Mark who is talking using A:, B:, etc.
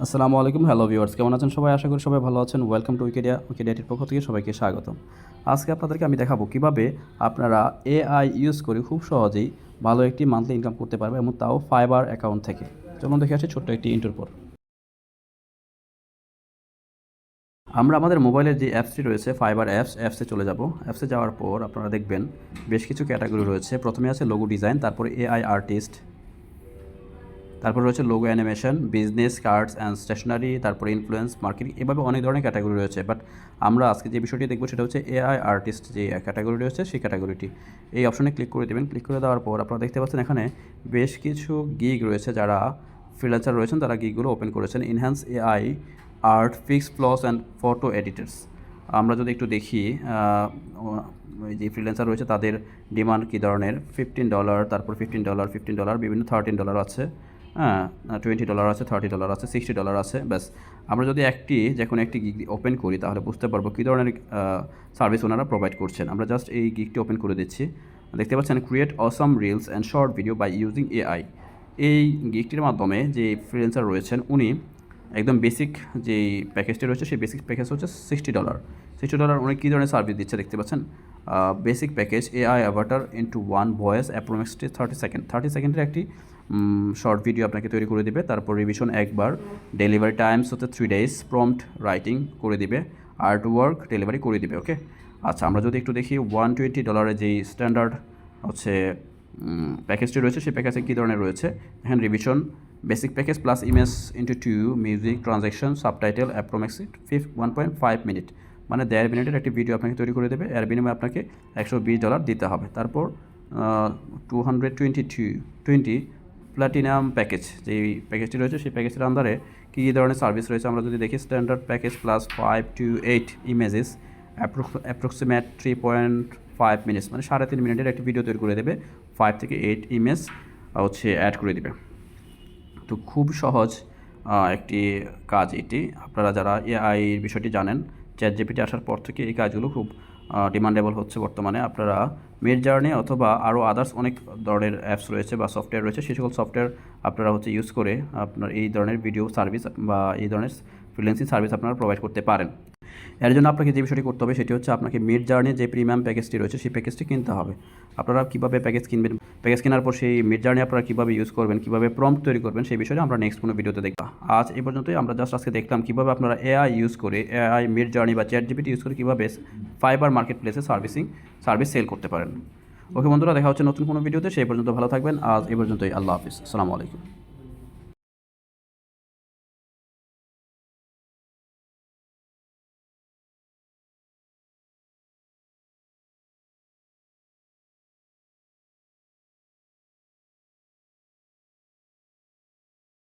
A: আসসালামু আলাইকুম, hello viewers, কেমন আছেন সবাই? আশা করি সবাই ভালো আছেন। ওয়েলকাম টু উইকিডিয়াটির পক্ষ থেকে সবাইকে স্বাগতম। আজকে আপনাদেরকে আমি দেখাবো কিভাবে আপনারা এআই ইউজ করে খুব সহজেই ভালো একটি মান্থলি ইনকাম করতে পারবেন, এবং তাও ফাইবার অ্যাকাউন্ট থেকে। চলুন দেখে আসি ছোট্ট একটি ইন্ট্রোর পর। আমরা আমাদের মোবাইলের যে অ্যাপসটি রয়েছে ফাইবার অ্যাপসে চলে যাব। অ্যাপসে যাওয়ার পর আপনারা দেখবেন বেশ কিছু ক্যাটাগরি রয়েছে। প্রথমে আছে লোগো ডিজাইন, তারপরে এআই আর্টিস্ট, তারপর রয়েছে logo animation, business cards and stationery, তারপরে ইনফ্লুয়েন্স মার্কেটিং, এভাবে অনেক ধরনের ক্যাটাগরি রয়েছে। বাট আমরা আজকে যে বিষয়টি দেখবো সেটা হচ্ছে এআই আর্টিস্ট যে ক্যাটাগরি রয়েছে সেই ক্যাটাগরিটি। এই অপশনে ক্লিক করে দেবেন। ক্লিক করে দেওয়ার পর আপনারা দেখতে পাচ্ছেন এখানে বেশ কিছু গিগ রয়েছে। যারা ফ্রিল্যান্সার রয়েছেন তারা গিগগুলো ওপেন করেছেন। Enhance AI art, fix flaws and photo editors. আমরা যদি একটু দেখি যে ফ্রিল্যান্সার রয়েছে তাদের ডিমান্ড কী ধরনের, $15, তারপর $15, বিভিন্ন $13 আছে, হ্যাঁ, $20 আছে, $30 আছে, $60 আছে। ব্যাস, আমরা যদি যে কোনো একটি গিগ ওপেন করি তাহলে বুঝতে পারবো কী ধরনের সার্ভিস ওনারা প্রোভাইড করছেন। আমরা জাস্ট এই গিগটি ওপেন করে দিচ্ছি। দেখতে পাচ্ছেন create awesome reels and short video by using AI. এই গিগটির মাধ্যমে যে ফ্রিল্যান্সার রয়েছেন উনি একদম বেসিক যেই প্যাকেজটি রয়েছে সেই বেসিক প্যাকেজ হচ্ছে $60। উনি কী ধরনের সার্ভিস দিচ্ছে দেখতে পাচ্ছেন। Basic package AI Avatar into one voice approximately 30 সেকেন্ডের একটি শর্ট ভিডিও আপনাকে তৈরি করে দিবে। তারপর রিভিশন একবার, ডেলিভারি টাইমস হচ্ছে 3 days, প্রম্পট রাইটিং করে দিবে, আর্ট ওয়ার্ক ডেলিভারি করে দিবে। ওকে, আচ্ছা, আমরা যদি একটু দেখি $120 যেই স্ট্যান্ডার্ড হচ্ছে প্যাকেজটি রয়েছে সেই প্যাকেজে কী ধরনের রয়েছে। এখানে revision basic package plus image into 2, music, transaction, subtitle, approximately 1.5 minute, মানে 1.5 মিনিটের একটি ভিডিও আপনাকে তৈরি করে দেবে। এর বিনিময়ে আপনাকে $120 দিতে হবে। তারপর 220 প্ল্যাটিনাম প্যাকেজ যেই প্যাকেজটি রয়েছে সেই প্যাকেজের আন্ডারে কী কী ধরনের সার্ভিস রয়েছে আমরা যদি দেখি। Standard package plus 5 to 8 images, approximate 3.5 minutes, মানে 3.5 মিনিটের একটি ভিডিও তৈরি করে দেবে। 5 থেকে 8 ইমেজ অ্যাড করে দেবে। তো খুব সহজ একটি কাজ এটি। আপনারা যারা এআই বিষয়টি জানেন, চ্যাটজিপিটি আসার পর থেকে এই কাজগুলো খুব ডিমান্ডেবল হচ্ছে বর্তমানে। আপনারা মিডজার্নি অথবা আরও আদার্স অনেক ধরনের অ্যাপস রয়েছে বা সফটওয়্যার রয়েছে, সেই সকল সফটওয়্যার আপনারা ইউজ করে আপনার এই ধরনের ভিডিও সার্ভিস বা এই ধরনের ফ্রিল্যান্সিং সার্ভিস আপনারা প্রোভাইড করতে পারেন। এর জন্য আপনাকে যে বিষয়টি করতে হবে সেটি হচ্ছে আপনাকে মিডজার্নি যে প্রিমিয়াম প্যাকেজটি রয়েছে সেই প্যাকেজটি কিনতে হবে। আপনারা কীভাবে প্যাকেজ কিনবেন, প্যাকেজ কেনার পর সেই মিডজার্নি আপনারা কীভাবে ইউজ করবেন, কীভাবে প্রম্পট তৈরি করবেন, সেই বিষয়ে আমরা নেক্সট কোনো ভিডিওতে দেখব। আজ এই পর্যন্তই। আমরা জাস্ট আজকে দেখলাম কীভাবে আপনারা এআই ইউজ করে, এআই মিডজার্নি বা চ্যাটজিপিটি ইউজ করে কীভাবে ফাইবার মার্কেট প্লেসে সার্ভিস সেল করতে পারেন। ওকে বন্ধুরা, দেখা হচ্ছে নতুন কোনো ভিডিওতে। সেই পর্যন্ত ভালো থাকবেন। আজ এই পর্যন্তই। আল্লাহ হাফিজ, আসসালামু আলাইকুম।